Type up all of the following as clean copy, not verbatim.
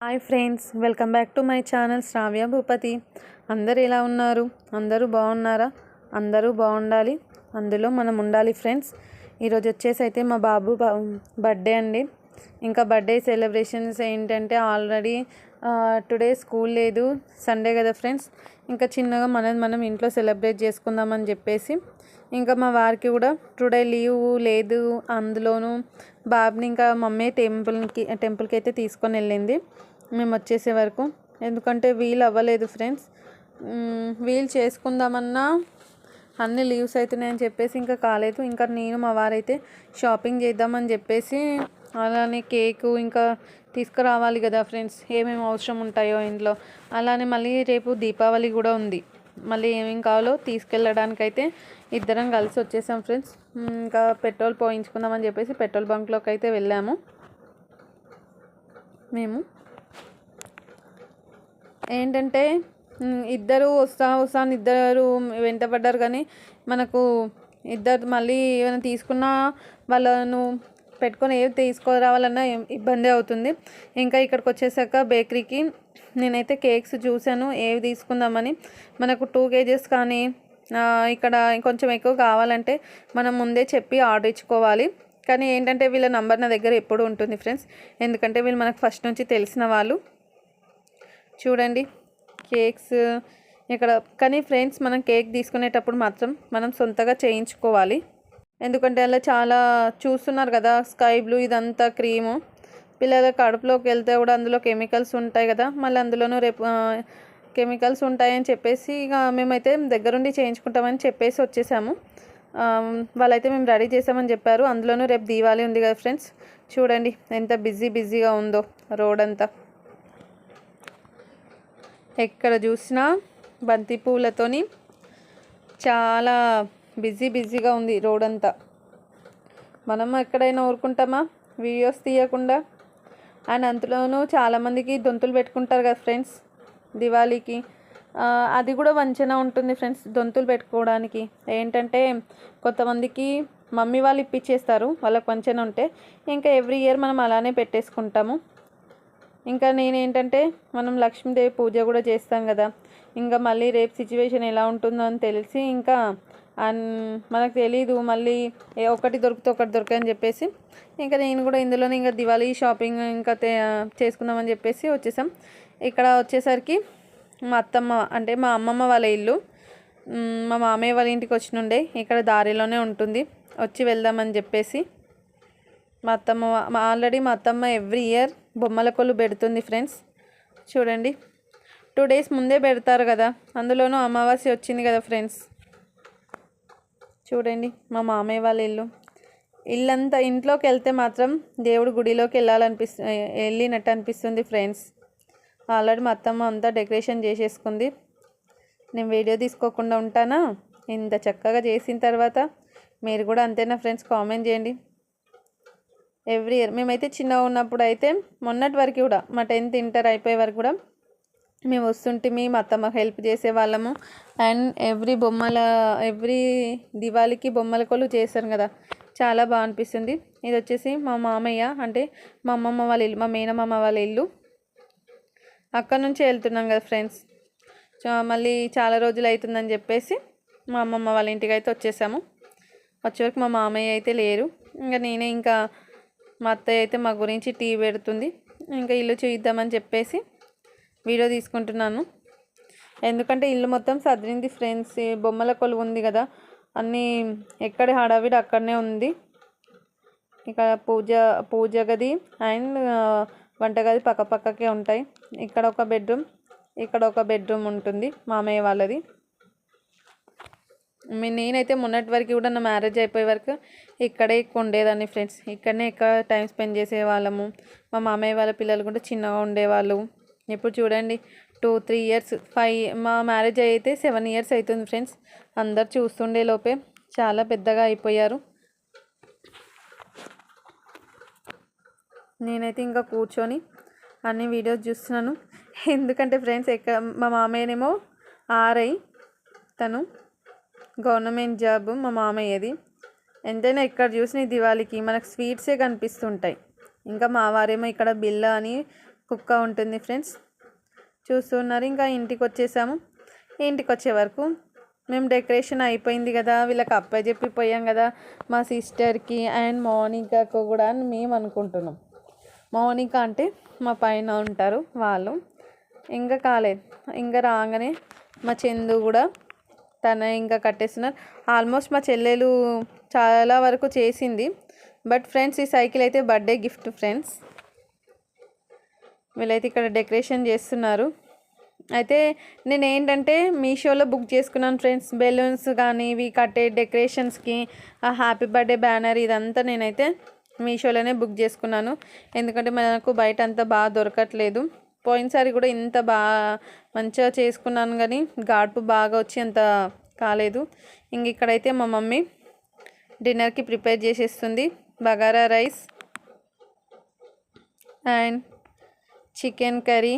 Hi friends, welcome back to my channel Shravya Bhupathi. అందరు ఎలా ఉన్నారు? అందరూ బాగున్నారా? అందరూ బాగుండాలి, అందులో మనం ఉండాలి ఫ్రెండ్స్. ఈరోజు వచ్చేసి అయితే మా బాబు బర్త్డే అండి. ఇంకా బర్త్డే సెలబ్రేషన్స్ ఏంటంటే ఆల్రెడీ టుడే స్కూల్ లేదు, సండే కదా ఫ్రెండ్స్. ఇంకా చిన్నగా మనం ఇంట్లో సెలబ్రేట్ చేసుకుందామని చెప్పేసి ఇంకా మా వారికి కూడా టుడే లీవ్ లేదు. అందులోనూ బాబుని ఇంకా మమ్మీ టెంపుల్కి అయితే తీసుకొని వెళ్ళింది మేము వచ్చేసే వరకు. ఎందుకంటే వీలు అవ్వలేదు ఫ్రెండ్స్. వీలు చేసుకుందామన్నా అన్ని లీవ్స్ అవుతున్నాయని చెప్పేసి ఇంకా కాలేదు. ఇంకా నేను మా వారైతే షాపింగ్ చేద్దామని చెప్పేసి అలానే కేకు ఇంకా తీసుకురావాలి కదా ఫ్రెండ్స్, ఏమేమి అవసరం ఉంటాయో ఇంట్లో. అలానే మళ్ళీ రేపు దీపావళి కూడా ఉంది, మళ్ళీ ఏమేమి కావాలో తీసుకెళ్ళడానికైతే ఇద్దరం కలిసి వచ్చేసాం ఫ్రెండ్స్. ఇంకా పెట్రోల్ పోయించుకుందామని చెప్పేసి పెట్రోల్ బంక్లోకి అయితే వెళ్ళాము. మేము ఏంటంటే ఇద్దరు వస్తాను ఇద్దరు వెంటపడ్డారు, కానీ మనకు ఇద్దరు మళ్ళీ ఏమైనా తీసుకున్నా వాళ్ళను పెట్టుకొని ఏవి తీసుకురావాలన్నా ఇబ్బంది అవుతుంది. ఇంకా ఇక్కడికి వచ్చేసాక బేకరీకి నేనైతే కేక్స్ చూశాను ఏవి తీసుకుందామని. మనకు 2 kgs కానీ ఇక్కడ కొంచెం ఎక్కువ కావాలంటే మనం ముందే చెప్పి ఆర్డర్ ఇచ్చుకోవాలి. కానీ ఏంటంటే వీళ్ళ నంబర్ నా దగ్గర ఎప్పుడు ఉంటుంది ఫ్రెండ్స్, ఎందుకంటే వీళ్ళు మనకు ఫస్ట్ నుంచి తెలిసిన వాళ్ళు. చూడండి కేక్స్ ఇక్కడ. కానీ ఫ్రెండ్స్, మనం కేక్ తీసుకునేటప్పుడు మాత్రం మనం సొంతగా చేయించుకోవాలి. ఎందుకంటే అలా చాలా చూస్తున్నారు కదా, స్కై బ్లూ ఇదంతా క్రీము. పిల్లల కడుపులోకి వెళ్తే కూడా అందులో కెమికల్స్ ఉంటాయి కదా, మళ్ళీ అందులోనూ రేపు కెమికల్స్ ఉంటాయని చెప్పేసి ఇక మేమైతే దగ్గరుండి చేయించుకుంటామని చెప్పేసి వచ్చేసాము. వాళ్ళైతే మేము రెడీ చేసామని చెప్పారు. అందులోనూ రేపు దీవాళి ఉంది కదా ఫ్రెండ్స్. చూడండి ఎంత బిజీగా ఉందో రోడ్ అంతా. ఎక్కడ చూసినా బంతి పూలతోని చాలా బిజీగా ఉంది రోడ్ అంతా. మనం ఎక్కడైనా ఊరుకుంటామా వీడియోస్ తీయకుండా? అండ్ అందులోనూ చాలామందికి దొంతులు పెట్టుకుంటారు కదా ఫ్రెండ్స్ దివాళీకి. అది కూడా వంచన ఉంటుంది ఫ్రెండ్స్ దొంతులు పెట్టుకోవడానికి. ఏంటంటే కొంతమందికి మమ్మీ వాళ్ళు ఇప్పించేస్తారు వాళ్ళకి వంచన ఉంటే, ఇంకా ఎవ్రీ ఇయర్ మనం అలానే పెట్టేసుకుంటాము. ఇంకా నేనేంటంటే మనం లక్ష్మీదేవి పూజ కూడా చేస్తాం కదా, ఇంకా మళ్ళీ రేపు సిచ్యువేషన్ ఎలా ఉంటుందో అని తెలిసి ఇంకా మనకు తెలీదు మళ్ళీ ఒకటి దొరికితే ఒకటి దొరకని చెప్పేసి ఇంకా నేను కూడా ఇందులోనే ఇంకా దివాళీ షాపింగ్ ఇంకా చేసుకుందామని చెప్పేసి వచ్చేసాం. ఇక్కడ వచ్చేసరికి మా అత్తమ్మ అంటే మా అమ్మమ్మ వాళ్ళ ఇల్లు మా మామయ్య వాళ్ళ ఇంటికి వచ్చినుండే, ఇక్కడ దారిలోనే ఉంటుంది, వచ్చి వెళ్దామని చెప్పేసి మా అత్తమ్మ ఎవ్రీ ఇయర్ బొమ్మల కొలు పెడుతుంది ఫ్రెండ్స్. చూడండి 2 days ముందే పెడతారు కదా, అందులోనూ అమావాస్య వచ్చింది కదా ఫ్రెండ్స్. చూడండి మా మామయ్య వాళ్ళ ఇల్లంతా. ఇంట్లోకి వెళ్తే మాత్రం దేవుడు గుడిలోకి వెళ్ళినట్టు అనిపిస్తుంది ఫ్రెండ్స్. ఆల్రెడీ మా అత్తమ్మ అంతా డెకరేషన్ చేసేసుకుంది. నేను వీడియో తీసుకోకుండా ఉంటానా? ఇంత చక్కగా చేసిన తర్వాత మీరు కూడా అంతేనా ఫ్రెండ్స్? కామెంట్ చేయండి. ఎవ్రీ ఇయర్ మేమైతే చిన్నగా ఉన్నప్పుడు అయితే మొన్నటి వరకు కూడా మా 10th ఇంటర్ అయిపోయే వరకు కూడా మేము వస్తుంటే మా అత్తమ్మకి హెల్ప్ చేసేవాళ్ళము. అండ్ ఎవ్రీ దివాళీకి బొమ్మల కొలు చేశారు కదా, చాలా బాగా అనిపిస్తుంది. ఇది వచ్చేసి మా మామయ్య అంటే మా అమ్మమ్మ వాళ్ళ ఇల్లు, మా మేనమామ వాళ్ళ ఇల్లు. అక్కడ నుంచి వెళ్తున్నాం కదా ఫ్రెండ్స్, మళ్ళీ చాలా రోజులు అవుతుందని చెప్పేసి మా అమ్మమ్మ వాళ్ళ ఇంటికి అయితే వచ్చేసాము. వచ్చేవరకు మా మామయ్య అయితే లేరు. ఇంకా మా అత్తయ్య అయితే మా గురించి టీ పెడుతుంది. ఇంకా ఇల్లు చూద్దామని చెప్పేసి వీడియో తీసుకుంటున్నాను. ఎందుకంటే ఇల్లు మొత్తం సదిరింది ఫ్రెండ్స్, బొమ్మల కొలువు ఉంది కదా, అన్నీ ఎక్కడ హడావిడి అక్కడనే ఉంది. ఇక్కడ పూజ గది అండ్ వంటగది పక్కకే ఉంటాయి. ఇక్కడ ఒక బెడ్రూమ్, ఇక్కడ ఒక బెడ్రూమ్ ఉంటుంది మామయ్య వాళ్ళది. నేనైతే మొన్నటి వరకు కూడా నా మ్యారేజ్ అయిపోయే వరకు ఇక్కడే ఎక్కువ ఉండేదాన్ని ఫ్రెండ్స్. ఇక్కడనే ఎక్కువ టైం స్పెండ్ చేసేవాళ్ళము. మా మామయ్య వాళ్ళ పిల్లలు కూడా చిన్నగా ఉండేవాళ్ళు. ఇప్పుడు చూడండి 2-3 years, మా మ్యారేజ్ అయితే 7 years అవుతుంది ఫ్రెండ్స్. అందరు చూస్తుండే లోపే చాలా పెద్దగా అయిపోయారు. నేనైతే ఇంకా కూర్చొని అన్ని వీడియోస్ చూస్తున్నాను. ఎందుకంటే ఫ్రెండ్స్ మా మామయ్యనేమో RI, తను గవర్నమెంట్ జాబ్ మా మామయ్యది. ఎంతైనా ఎక్కడ చూసిన దివాళీకి మనకు స్వీట్సే కనిపిస్తుంటాయి. ఇంకా మా వారేమో ఇక్కడ బిల్ల అని కుక్క ఉంటుంది ఫ్రెండ్స్. చూస్తున్నారు. ఇంకా ఇంటికి వచ్చేసాము. ఇంటికి వచ్చే వరకు మేము డెకరేషన్ అయిపోయింది కదా, వీళ్ళకి అప్పచెప్పిపోయాం కదా మా సిస్టర్కి అండ్ మౌనికాకు కూడా అని మేము అనుకుంటున్నాం. మౌనిక అంటే మా పైన ఉంటారు వాళ్ళు. ఇంకా కాలేదు. ఇంకా రాగానే మా చందు కూడా తన ఇంకా కట్టేస్తున్నారు. ఆల్మోస్ట్ మా చెల్లెలు చాలా వరకు చేసింది. బట్ ఫ్రెండ్స్ ఈ సైకిల్ అయితే బర్త్డే గిఫ్ట్ ఫ్రెండ్స్. వీళ్ళైతే ఇక్కడ డెకరేషన్ చేస్తున్నారు. అయితే నేను ఏంటంటే మీషోలో బుక్ చేసుకున్నాను ఫ్రెండ్స్. బెలూన్స్ కానీ ఇవి కట్టే డెకరేషన్స్కి ఆ హ్యాపీ బర్త్డే బ్యానర్ ఇదంతా నేనైతే మీషోలోనే బుక్ చేసుకున్నాను. ఎందుకంటే మనకు బయట అంతా బాగా దొరకట్లేదు. పోయినసారి కూడా ఇంత బాగా మంచిగా చేసుకున్నాను కానీ గాడ్పు బాగా వచ్చి అంత కాలేదు. ఇంక ఇక్కడైతే మా మమ్మీ డిన్నర్కి ప్రిపేర్ చేసేస్తుంది. Bagara rice and chicken curry.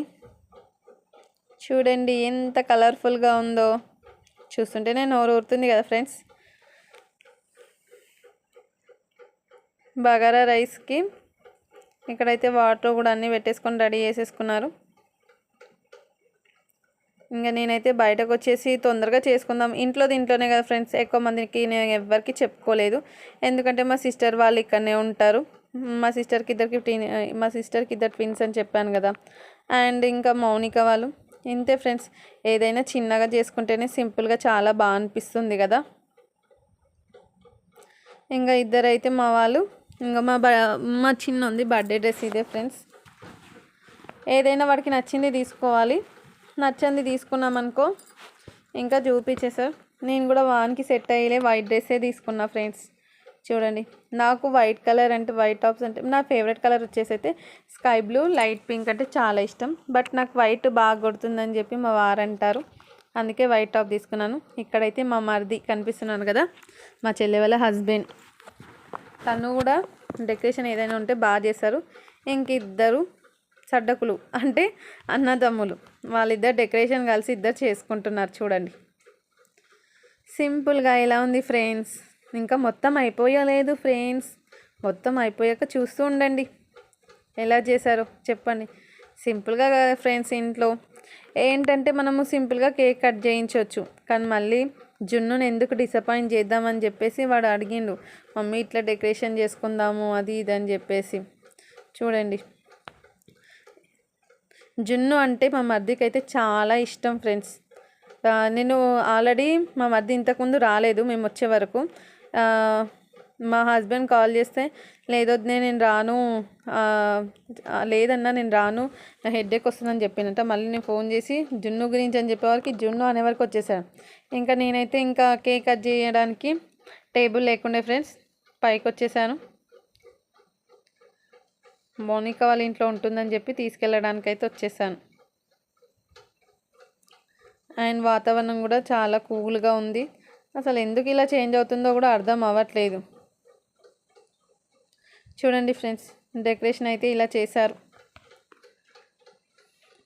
చూడండి ఎంత కలర్ఫుల్గా ఉందో, చూస్తుంటేనే నోరు ఊరుతుంది కదా ఫ్రెండ్స్. బగారా రైస్కి ఇక్కడైతే వాటర్ కూడా అన్నీ పెట్టేసుకొని రెడీ చేసేసుకున్నారు. ఇంకా నేనైతే బయటకు వచ్చేసి తొందరగా చేసుకుందాం, ఇంట్లోనే కదా ఫ్రెండ్స్. ఎక్కువ మందికి నేను ఎవరికి చెప్పుకోలేదు, ఎందుకంటే మా సిస్టర్ వాళ్ళు ఇక్కడనే ఉంటారు. మా సిస్టర్కి ఇద్దరు ట్విన్స్ అని చెప్పాను కదా. అండ్ ఇంకా మౌనిక వాళ్ళు ఇంతే ఫ్రెండ్స్. ఏదైనా చిన్నగా చేసుకుంటేనే సింపుల్గా చాలా బాగా అనిపిస్తుంది కదా. ఇంకా ఇద్దరైతే మా వాళ్ళు. ఇంకా మా చిన్న ఉంది బర్త్డే డ్రెస్ ఇదే ఫ్రెండ్స్. ఏదైనా వాడికి నచ్చింది తీసుకోవాలి. నచ్చింది తీసుకున్నామనుకో ఇంకా చూపించేసారు. నేను కూడా వానికి సెట్ అయ్యలే వైట్ డ్రెస్సే తీసుకున్నా ఫ్రెండ్స్. చూడండి, నాకు వైట్ కలర్ అంటే వైట్ టాప్స్ అంటే నా ఫేవరెట్ కలర్ వచ్చేసి అయితే స్కై బ్లూ, లైట్ పింక్ అంటే చాలా ఇష్టం. బట్ నాకు వైట్ బాగా కొడుతుందని చెప్పి మా వారు అంటారు. అందుకే వైట్ టాప్ తీసుకున్నాను. ఇక్కడైతే మా మరిది కనిపిస్తున్నాను కదా, మా చెల్లె వాళ్ళ హస్బెండ్. తను కూడా డెకరేషన్ ఏదైనా ఉంటే బాగా చేస్తారు. ఇంక ఇద్దరు సడ్డకులు అంటే అన్నదమ్ములు, వాళ్ళిద్దరు డెకరేషన్ కలిసి ఇద్దరు చేసుకుంటున్నారు. చూడండి సింపుల్గా ఎలా ఉంది ఫ్రెండ్స్. ఇంకా మొత్తం అయిపోయలేదు ఫ్రెండ్స్. మొత్తం అయిపోయాక చూస్తూ ఉండండి ఎలా చేశారో చెప్పండి. సింపుల్గా కదా ఫ్రెండ్స్. ఇంట్లో ఏంటంటే మనము సింపుల్గా కేక్ కట్ చేయించవచ్చు, కానీ మళ్ళీ జున్నుని ఎందుకు డిసప్పాయింట్ చేద్దామని చెప్పేసి వాడు అడిగిండు, మమ్మీ ఇట్లా డెకరేషన్ చేసుకుందాము అది ఇది అని చెప్పేసి. చూడండి, జున్ను అంటే మా మర్దికి అయితే చాలా ఇష్టం ఫ్రెండ్స్. నేను ఆల్రెడీ మా మర్ది ఇంతకుముందు రాలేదు మేము వచ్చే వరకు. మా హస్బెండ్ కాల్ చేస్తే లేదొద్దే నేను రాను, లేదన్నా నేను రాను, నా హెడ్ఏక్ వస్తుందని చెప్పినట్ట. మళ్ళీ నేను ఫోన్ చేసి జున్ను గురించి అని చెప్పేవారికి జున్ను అనేవరకు వచ్చేసాను. ఇంకా నేనైతే ఇంకా కేక్ కట్ చేయడానికి టేబుల్ లేకుండే ఫ్రెండ్స్, పైకి వచ్చేసాను. మౌనిక వాళ్ళ ఇంట్లో ఉంటుందని చెప్పి తీసుకెళ్ళడానికి అయితే వచ్చేసాను. అండ్ వాతావరణం కూడా చాలా కూల్గా ఉంది. అసలు ఎందుకు ఇలా చేంజ్ అవుతుందో కూడా అర్థం అవ్వట్లేదు. చూడండి ఫ్రెండ్స్, డెకరేషన్ అయితే ఇలా చేశారు.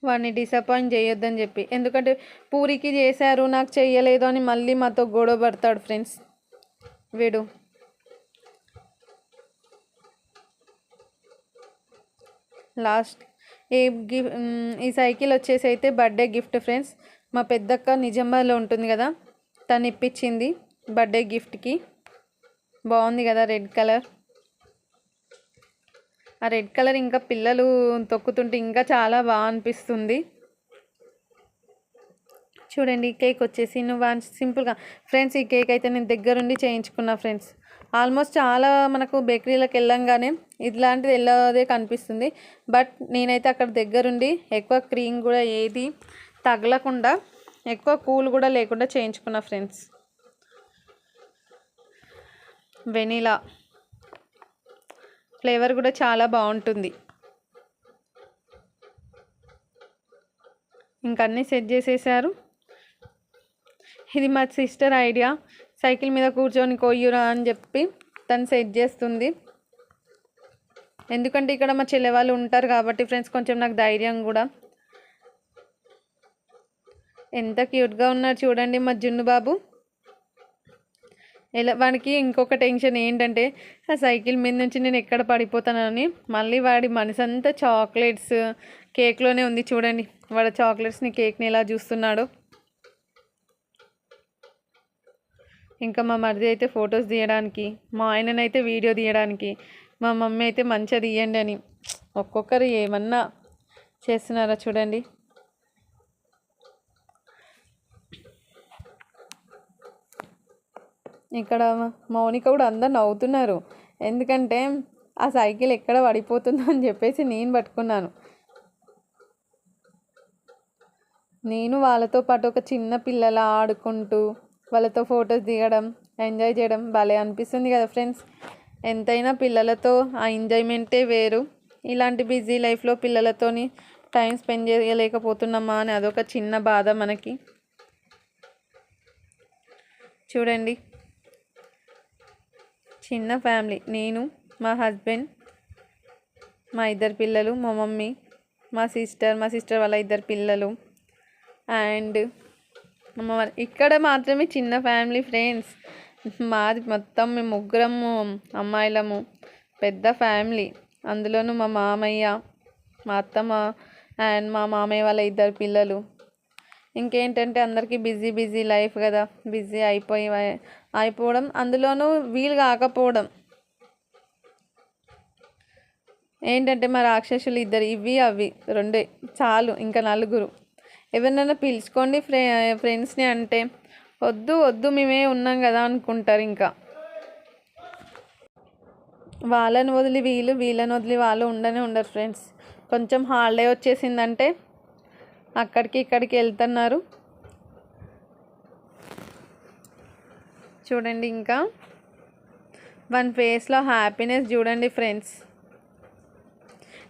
వాడిని డిసప్పాయింట్ చేయొద్దని చెప్పి, ఎందుకంటే పూరికి చేశారు నాకు చెయ్యలేదు అని మళ్ళీ మాతో గొడవ పడతాడు ఫ్రెండ్స్ వీడు. లాస్ట్ ఈ సైకిల్ వచ్చేసి అయితే బర్త్డే గిఫ్ట్ ఫ్రెండ్స్. మా పెద్దక్క నిజామాబాద్లో ఉంటుంది కదా, తను ఇప్పించింది బర్త్డే గిఫ్ట్కి. బాగుంది కదా రెడ్ కలర్. ఆ రెడ్ కలర్ ఇంకా పిల్లలు తొక్కుతుంటే ఇంకా చాలా బాగా అనిపిస్తుంది. చూడండి కేక్ వచ్చేసి సింపుల్గా ఫ్రెండ్స్. ఈ కేక్ అయితే నేను దగ్గరుండి చేయించుకున్నా ఫ్రెండ్స్. ఆల్మోస్ట్ చాలా మనకు బేకరీలకు వెళ్ళంగానే ఇట్లాంటిది వెళ్ళదే కనిపిస్తుంది. బట్ నేనైతే అక్కడ దగ్గరుండి ఎక్కువ క్రీమ్ కూడా ఏది తగలకుండా, ఎక్కువ కూల్ కూడా లేకుండా చేయించుకున్నా ఫ్రెండ్స్. వెనీలా ఫ్లేవర్ కూడా చాలా బాగుంటుంది. ఇంకన్నీ సెట్ చేసేసారు. ఇది మా సిస్టర్ ఐడియా. సైకిల్ మీద కూర్చొని కొయ్యురా అని చెప్పి తను సెట్ చేస్తుంది. ఎందుకంటే ఇక్కడ మా చెల్లె వాళ్ళు ఉంటారు కాబట్టి ఫ్రెండ్స్, కొంచెం నాకు ధైర్యం కూడా. ఎంత క్యూట్గా ఉన్నారు చూడండి మా జున్ను బాబు. వాడికి ఇంకొక టెన్షన్ ఏంటంటే ఆ సైకిల్ మీద నుంచి నేను ఎక్కడ పడిపోతానని. మళ్ళీ వాడి మనసంతా చాక్లెట్స్ కేక్లోనే ఉంది చూడండి, వాడు చాక్లెట్స్ని కేక్ని ఎలా చూస్తున్నాడు. ఇంకా మా మరిది అయితే ఫొటోస్ తీయడానికి, మా ఆయననైతే వీడియో తీయడానికి, మా మమ్మీ అయితే మంచిగా తీయండి అని ఒక్కొక్కరు ఏమన్నా చేస్తున్నారా చూడండి. ఇక్కడ మౌనిక కూడా అందరు నవ్వుతున్నారు, ఎందుకంటే ఆ సైకిల్ ఎక్కడ పడిపోతుందో అని చెప్పేసి నేను పట్టుకున్నాను. నేను వాళ్ళతో పాటు ఒక చిన్న పిల్లల ఆడుకుంటూ వాళ్ళతో ఫొటోస్ దిగడం, ఎంజాయ్ చేయడం భలే అనిపిస్తుంది కదా ఫ్రెండ్స్. ఎంతైనా పిల్లలతో ఆ ఎంజాయ్మెంటే వేరు. ఇలాంటి బిజీ లైఫ్లో పిల్లలతోని టైం స్పెండ్ చేయలేకపోతున్నామా అని అదొక చిన్న బాధ మనకి. చూడండి, చిన్న ఫ్యామిలీ, నేను, మా హస్బెండ్, మా ఇద్దరు పిల్లలు, మా మమ్మీ, మా సిస్టర్ వాళ్ళ ఇద్దరు పిల్లలు అండ్ ఇక్కడ మాత్రమే చిన్న ఫ్యామిలీ ఫ్రెండ్స్. మాది మొత్తం మేము ముగ్గురము అమ్మాయిలము, పెద్ద ఫ్యామిలీ. అందులోనూ మా మామయ్య, మా అత్తమ్మ అండ్ మా మామయ్య వాళ్ళ ఇద్దరు పిల్లలు. ఇంకేంటంటే అందరికీ బిజీ లైఫ్ కదా, బిజీ అయిపోవడం, అందులోనూ వీలు కాకపోవడం. ఏంటంటే మా రాక్షసులు ఇద్దరు, ఇవి అవి రెండే చాలు, ఇంకా నలుగురు. ఎవరినైనా పిలుచుకోండి ఫ్రెండ్స్ని అంటే వద్దు మేమే ఉన్నాం కదా అనుకుంటారు. ఇంకా వాళ్ళని వదిలి వీళ్ళని వదిలి వాళ్ళు ఉండరు ఫ్రెండ్స్. కొంచెం హాలిడే వచ్చేసిందంటే అక్కడికి ఇక్కడికి వెళ్తున్నారు. చూడండి, ఇంకా వన్ ఫేస్లో హ్యాపీనెస్ చూడండి ఫ్రెండ్స్.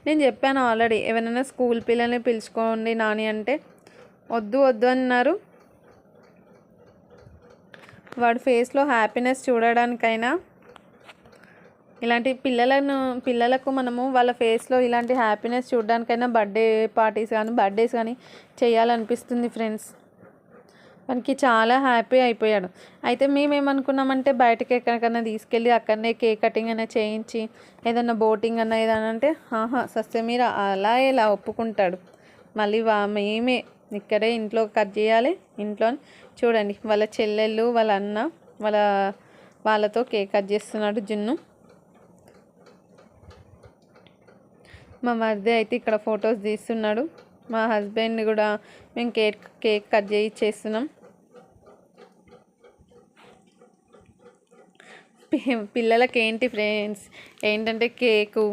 నేను చెప్పాను ఆల్రెడీ, ఎవరైనా స్కూల్ పిల్లల్ని పిలుచుకోండి నాని అంటే వద్దు అన్నారు. వాడి ఫేస్లో హ్యాపీనెస్ చూడడానికైనా ఇలాంటి పిల్లలకు మనము వాళ్ళ ఫేస్లో ఇలాంటి హ్యాపీనెస్ చూడడానికైనా బర్త్డేస్ కానీ చేయాలనిపిస్తుంది ఫ్రెండ్స్. మనకి చాలా హ్యాపీ అయిపోయాడు. అయితే మేమేమనుకున్నామంటే బయటకి ఎక్కడికైనా తీసుకెళ్ళి అక్కడనే కేక్ కటింగ్ అయినా చేయించి ఏదన్నా బోటింగ్ అన్న ఏదైనా అంటే సస్తే మీరు అలా ఎలా ఒప్పుకుంటాడు. మళ్ళీ మేమే ఇక్కడే ఇంట్లో కట్ చేయాలి. ఇంట్లో చూడండి, వాళ్ళ చెల్లెళ్ళు వాళ్ళ అన్న వాళ్ళతో కేక్ కట్ చేస్తున్నాడు జున్ను. మా మరిది అయితే ఇక్కడ ఫొటోస్ తీస్తున్నాడు. మా హస్బెండ్ కూడా మేము కేక్ కట్ చేస్తున్నాం. పిల్లలకి ఏంటి ఫ్రెండ్స్, ఏంటంటే కేకు,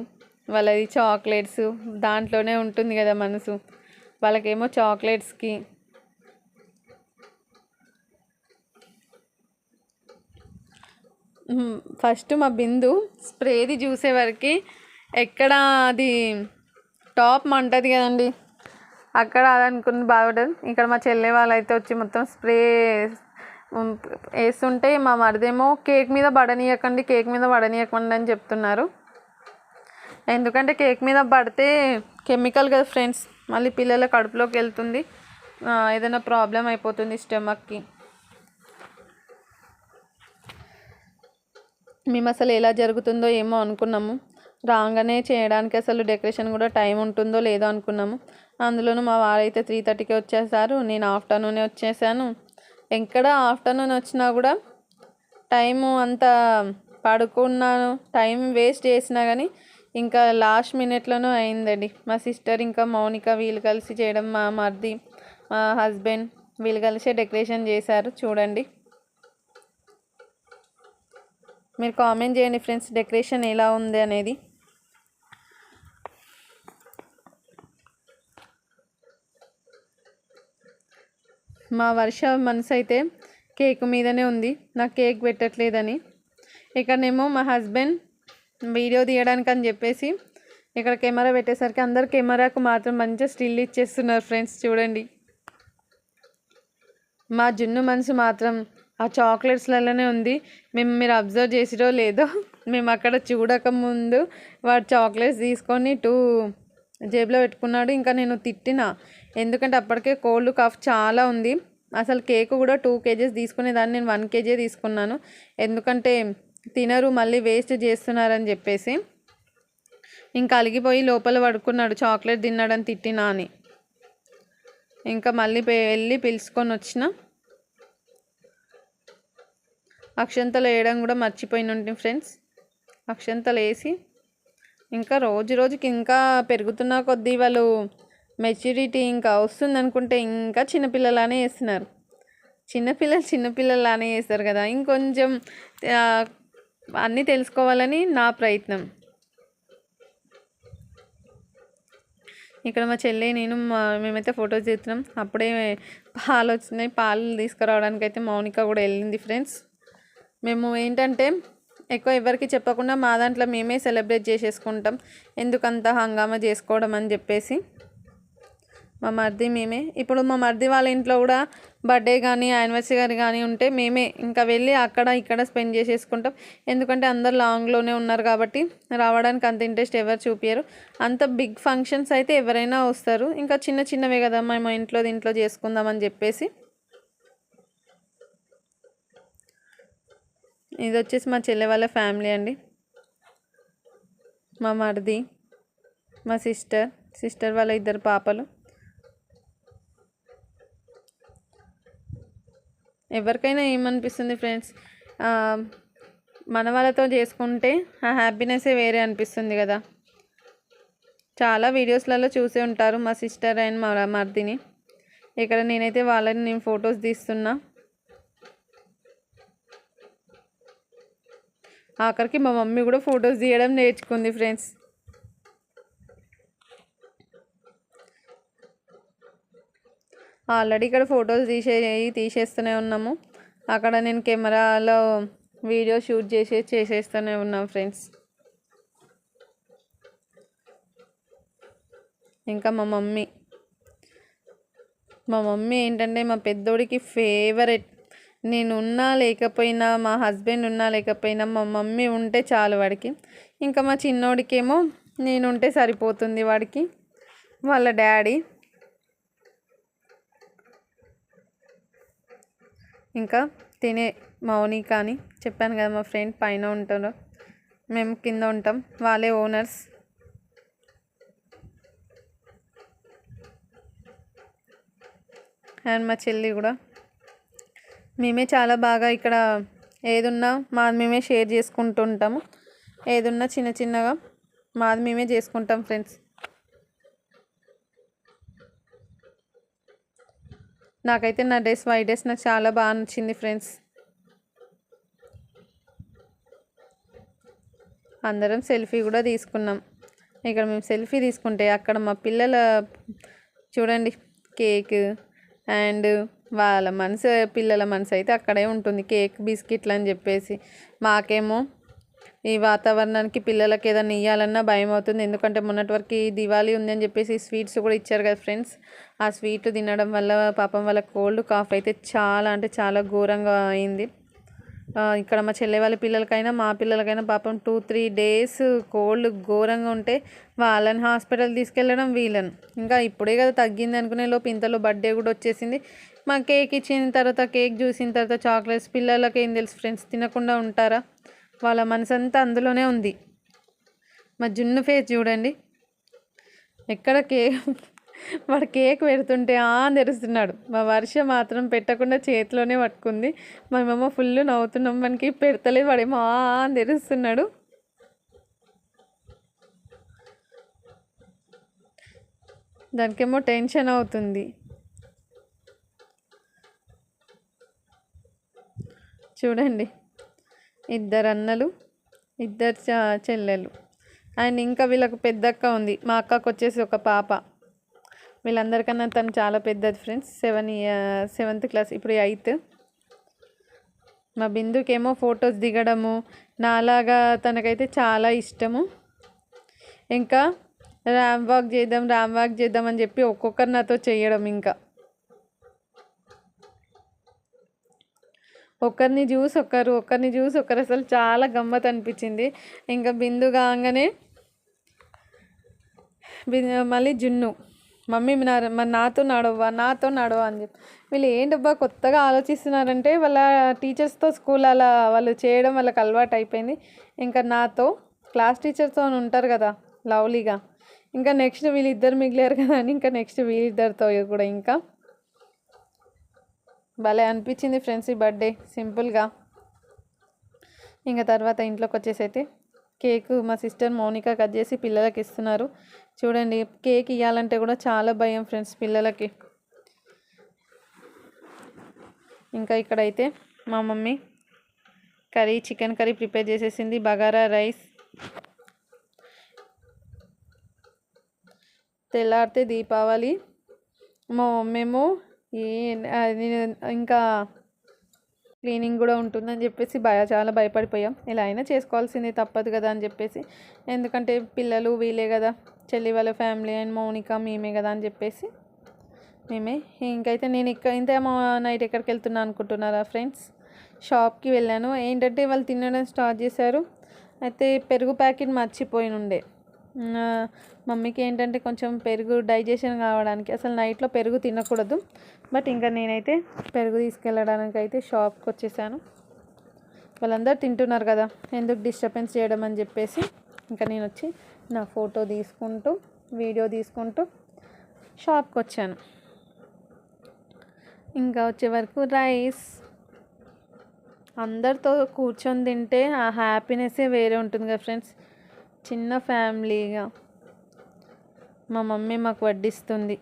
వాళ్ళది చాక్లెట్స్, దాంట్లోనే ఉంటుంది కదా మనసు. వాళ్ళకేమో చాక్లెట్స్కి. ఫస్ట్ మా బిందు స్ప్రేది చూసేవరకు ఎక్కడ అది టాప్ మంటది కదండి, అక్కడ అదనుకుని బాగుంటుంది. ఇక్కడ మా చెల్లె వాళ్ళైతే వచ్చి మొత్తం స్ప్రే వేస్తుంటే మా మరిదేమో కేక్ మీద పడనీయకండి అని చెప్తున్నారు. ఎందుకంటే కేక్ మీద పడితే కెమికల్ కదా ఫ్రెండ్స్, మళ్ళీ పిల్లల కడుపులోకి వెళ్తుంది, ఏదైనా ప్రాబ్లం అయిపోతుంది స్టమక్కి. మేము అసలు ఎలా జరుగుతుందో ఏమో అనుకున్నాము. రాగానే చేయడానికి అసలు డెకరేషన్ కూడా టైం ఉంటుందో లేదో అనుకున్నాము. అందులోనూ మా వారైతే 3:30కి వచ్చేసారు, నేను ఆఫ్టర్నూనే వచ్చేసాను. ఎక్కడ ఆఫ్టర్నూన్ వచ్చినా కూడా టైము అంత పడుకున్నాను, టైం వేస్ట్ చేసినా కానీ ఇంకా లాస్ట్ మినిట్లోనూ అయిందండి. మా సిస్టర్ ఇంకా మౌనిక వీళ్ళు కలిసి చేయడం, మా మరిది, మా హస్బెండ్ వీళ్ళు కలిసే డెకరేషన్ చేశారు. చూడండి, మీరు కామెంట్ చేయండి ఫ్రెండ్స్, డెకరేషన్ ఎలా ఉంది అనేది. మా వర్ష మనసు అయితే కేక్ మీదనే ఉంది, నాకు కేక్ పెట్టట్లేదని. ఇక్కడనేమో మా హస్బెండ్ వీడియో తీయడానికి అని చెప్పేసి ఇక్కడ కెమెరా పెట్టేసరికి అందరు కెమెరాకు మాత్రం మంచిగా స్టిల్ ఇచ్చేస్తున్నారు ఫ్రెండ్స్. చూడండి, మా జున్ను మనసు మాత్రం ఆ చాక్లెట్స్లలోనే ఉంది. మీరు అబ్జర్వ్ చేసిరో లేదో, మేము అక్కడ చూడకముందు వాడు చాక్లెట్స్ తీసుకొని 2 జేబులో పెట్టుకున్నాడు. ఇంకా నేను తిట్టిన, ఎందుకంటే అప్పటికే కోల్డ్ కాఫ్ చాలా ఉంది. అసలు కేక్ కూడా 2 kgs తీసుకునేదాన్ని, నేను 1 kg తీసుకున్నాను. ఎందుకంటే తినరు, మళ్ళీ వేస్ట్ చేస్తున్నారని చెప్పేసి. ఇంకా అలిగిపోయి లోపల పడుకున్నాడు, చాక్లెట్ తిన్నాడని తిట్టినా అని. ఇంకా మళ్ళీ వెళ్ళి పిలుచుకొని వచ్చిన. అక్షంతలు వేయడం కూడా మర్చిపోయిన ఫ్రెండ్స్. అక్షంతలు వేసి ఇంకా రోజు రోజుకి ఇంకా పెరుగుతున్న కొద్దీ వాళ్ళు మెచ్యూరిటీ ఇంకా వస్తుంది అనుకుంటే ఇంకా చిన్నపిల్లలానే వేస్తున్నారు. చిన్నపిల్లలానే వేస్తారు కదా, ఇంకొంచెం అన్నీ తెలుసుకోవాలని నా ప్రయత్నం. ఇక్కడ మా చెల్లి నేను మేమైతే ఫొటోస్ తీస్తున్నాం. అప్పుడే పాలు వచ్చినాయి. పాలు తీసుకురావడానికి అయితే మౌనిక కూడా వెళ్ళింది ఫ్రెండ్స్. మేము ఏంటంటే ఎక్కువ ఎవరికి చెప్పకుండా మా దాంట్లో మేమే సెలబ్రేట్ చేసేసుకుంటాం, ఎందుకంత హంగామా చేసుకోవడం అని చెప్పేసి. మా మరిది మేమే. ఇప్పుడు మా మరిది వాళ్ళ ఇంట్లో కూడా బర్త్డే కానీ యానివర్సరీ కానీ ఉంటే మేమే ఇంకా వెళ్ళి అక్కడ ఇక్కడ స్పెండ్ చేసేసుకుంటాం. ఎందుకంటే అందరు లాంగ్లోనే ఉన్నారు కాబట్టి రావడానికి అంత ఇంట్రెస్ట్ ఎవరు చూపించరు. అంత బిగ్ ఫంక్షన్స్ అయితే ఎవరైనా వస్తారు, ఇంకా చిన్న చిన్నవే కదా మేము దీంట్లో చేసుకుందామని చెప్పేసి. ఇది వచ్చేసి మా చెల్లె వాళ్ళ ఫ్యామిలీ అండి. మా మరిది, మా సిస్టర్ వాళ్ళ 2 పాపలు. ఎవరికైనా ఏమనిపిస్తుంది ఫ్రెండ్స్, మన వాళ్ళతో చేసుకుంటే ఆ హ్యాపీనెస్సే వేరే అనిపిస్తుంది కదా. చాలా వీడియోస్లలో చూసే ఉంటారు మా సిస్టర్ అండ్ మా మరిదిని. ఇక్కడ నేనైతే వాళ్ళని ఫొటోస్ తీస్తున్నా. ఆఖరికి మా మమ్మీ కూడా ఫొటోస్ తీయడం నేర్చుకుంది ఫ్రెండ్స్. ఆల్రెడీ ఇక్కడ ఫొటోస్ తీసేస్తూనే ఉన్నాము. అక్కడ నేను కెమెరాలో వీడియో షూట్ చేసేస్తూనే ఉన్నాం ఫ్రెండ్స్. ఇంకా మా మమ్మీ ఏంటంటే మా పెద్దోడికి ఫేవరెట్. నేను ఉన్నా లేకపోయినా, మా హస్బెండ్ ఉన్నా లేకపోయినా మా మమ్మీ ఉంటే చాలు వాడికి. ఇంకా మా చిన్నోడికేమో నేను ఉంటే సరిపోతుంది వాడికి, వాళ్ళ డాడీ. ఇంకా తినే మౌనిక అని చెప్పాను కదా, మా ఫ్రెండ్ పైన ఉంటారు, మేము కింద ఉంటాం, వాళ్ళే ఓనర్స్. అండ్ మా చెల్లి కూడా. మేమే చాలా బాగా ఇక్కడ ఏదున్నా మేమే షేర్ చేసుకుంటూ ఉంటాము. ఏదున్నా చిన్నగా మేమే చేసుకుంటాం ఫ్రెండ్స్. నాకైతే నా వైట్ డ్రెస్ నాకు చాలా బాగా నచ్చింది ఫ్రెండ్స్. అందరం సెల్ఫీ కూడా తీసుకున్నాం. ఇక్కడ మేము సెల్ఫీ తీసుకుంటే అక్కడ మా పిల్లల చూడండి కేక్ అండ్ వాళ్ళ పిల్లల మనసు అయితే అక్కడే ఉంటుంది, కేక్ బిస్కెట్లు అని చెప్పేసి. మాకేమో ఈ వాతావరణానికి పిల్లలకి ఏదైనా ఇవ్వాలన్నా భయం అవుతుంది. ఎందుకంటే మొన్నటి వరకు దివాళీ ఉందని చెప్పేసి స్వీట్స్ కూడా ఇచ్చారు కదా ఫ్రెండ్స్. ఆ స్వీట్ తినడం వల్ల పాపం వాళ్ళ కోల్డ్ కాఫ్ అయితే చాలా అంటే చాలా ఘోరంగా అయింది. ఇక్కడ మా చెల్లె వాళ్ళ పిల్లలకైనా మా పిల్లలకైనా పాపం 2-3 డేస్ కోల్డ్ ఘోరంగా ఉంటే వాళ్ళని హాస్పిటల్ తీసుకెళ్ళడం, వీళ్ళని ఇంకా ఇప్పుడే కదా తగ్గింది అనుకునే లోపు ఇంతలో బర్త్డే కూడా వచ్చేసింది. మా కేక్ ఇచ్చిన తర్వాత, కేక్ చూసిన తర్వాత చాక్లెట్స్, పిల్లలకి ఏం తెలుసు ఫ్రెండ్స్, తినకుండా ఉంటారా? వాళ్ళ మనసంతా అందులోనే ఉంది. మా జున్ను ఫేస్ చూడండి, ఎక్కడ వాడు కేక్ పెడుతుంటే తెరుస్తున్నాడు. మా వర్ష మాత్రం పెట్టకుండా చేతిలోనే పట్టుకుంది. మేమేమో ఫుల్ నవ్వుతున్నాం, మనకి పెడతలేదు, వాడేమో తెరుస్తున్నాడు. దానికేమో టెన్షన్ అవుతుంది. చూడండి, 2 అన్నలు, 2 చెల్లెలు అండ్ ఇంకా వీళ్ళకు పెద్దక్క ఉంది. మా అక్కకు వచ్చేసి ఒక పాప. వీళ్ళందరికన్నా తను చాలా పెద్దది ఫ్రెండ్స్. 7th క్లాస్, ఇప్పుడు 8th. మా బిందుకేమో ఫొటోస్ దిగడము నాలాగా తనకైతే చాలా ఇష్టము. ఇంకా ర్యాంప్ వాక్ చేద్దాం అని చెప్పి ఒక్కొక్కరు నాతో చేయడం, ఇంకా ఒకరిని చూసి ఒకరు అసలు చాలా గమ్మత్ అనిపించింది. ఇంకా బిందు కాగానే మళ్ళీ జున్ను, మమ్మీ మరి నాతో నడవ అని చెప్పి. వీళ్ళు ఏంటబ్బా కొత్తగా ఆలోచిస్తున్నారంటే వాళ్ళ టీచర్స్తో స్కూల్ అలా వాళ్ళు చేయడం వాళ్ళకి అలవాటు అయిపోయింది. ఇంకా నాతో క్లాస్ టీచర్స్తో ఉంటారు కదా లవ్లీగా. ఇంకా నెక్స్ట్ వీళ్ళిద్దరు మిగిలారు కదా అని ఇంకా నెక్స్ట్ వీళ్ళిద్దరితో కూడా ఇంకా భలే అనిపించింది ఫ్రెండ్స్ ఈ బర్త్డే సింపుల్గా. ఇంకా తర్వాత ఇంట్లోకి వచ్చేసి అయితే కేక్ మా సిస్టర్ మౌనిక కట్ చేసి పిల్లలకి ఇస్తున్నారు. చూడండి, కేక్ ఇవ్వాలంటే కూడా చాలా భయం ఫ్రెండ్స్ పిల్లలకి. ఇంకా ఇక్కడైతే మా మమ్మీ చికెన్ కర్రీ ప్రిపేర్ చేసేసింది, బగారా రైస్. తెల్లారితే దీపావళి, మా మమ్మేమో ఇంకా క్లీనింగ్ కూడా ఉంటుందని చెప్పేసి చాలా భయపడిపోయాం. ఇలా అయినా చేసుకోవాల్సిందే, తప్పదు కదా అని చెప్పేసి. ఎందుకంటే పిల్లలు వీళ్ళే కదా, చెల్లి వాళ్ళ ఫ్యామిలీ అండ్ మౌనిక మేమే కదా అని చెప్పేసి మేమే. ఇంకైతే నేను ఇంత నైట్ ఎక్కడికి వెళ్తున్నా అనుకుంటున్నారా ఫ్రెండ్స్? షాప్కి వెళ్ళాను. ఏంటంటే వాళ్ళు తినడం స్టార్ట్ చేశారు. అయితే పెరుగు ప్యాకెట్ మర్చిపోయి ఉండే. మమ్మీకి ఏంటంటే కొంచెం పెరుగు డైజెషన్ కావడానికి, అసలు నైట్లో పెరుగు తినకూడదు. బట్ ఇంకా నేనైతే పెరుగు తీసుకెళ్ళడానికి అయితే షాప్కి వచ్చేసాను. వాళ్ళందరూ తింటున్నారు కదా, ఎందుకు డిస్టర్బెన్స్ చేయడం అని చెప్పేసి ఇంకా నేను వచ్చి నా ఫోటో తీసుకుంటూ వీడియో తీసుకుంటూ షాప్కి వచ్చాను. ఇంకా వచ్చే వరకు రైస్ అందరితో కూర్చొని తింటే ఆ హ్యాపీనెస్సే వేరే ఉంటుంది కదా ఫ్రెండ్స్. చిన్న ఫ్యామిలీగా మా మమ్మీ మాకు వడ్డిస్తుంది.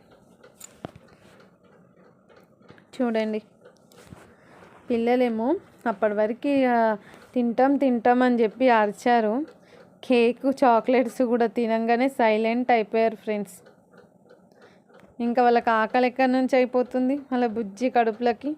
చూడండి, పిల్లలేమో అప్పటి వరకు తింటాం అని చెప్పి అరిచారు. కేకు చాక్లెట్స్ కూడా తినంగానే సైలెంట్ అయిపోయారు ఫ్రెండ్స్. ఇంకా వాళ్ళకి ఆకలి ఎక్కడి నుంచి అయిపోతుంది, వాళ్ళ బుజ్జి కడుపులకి.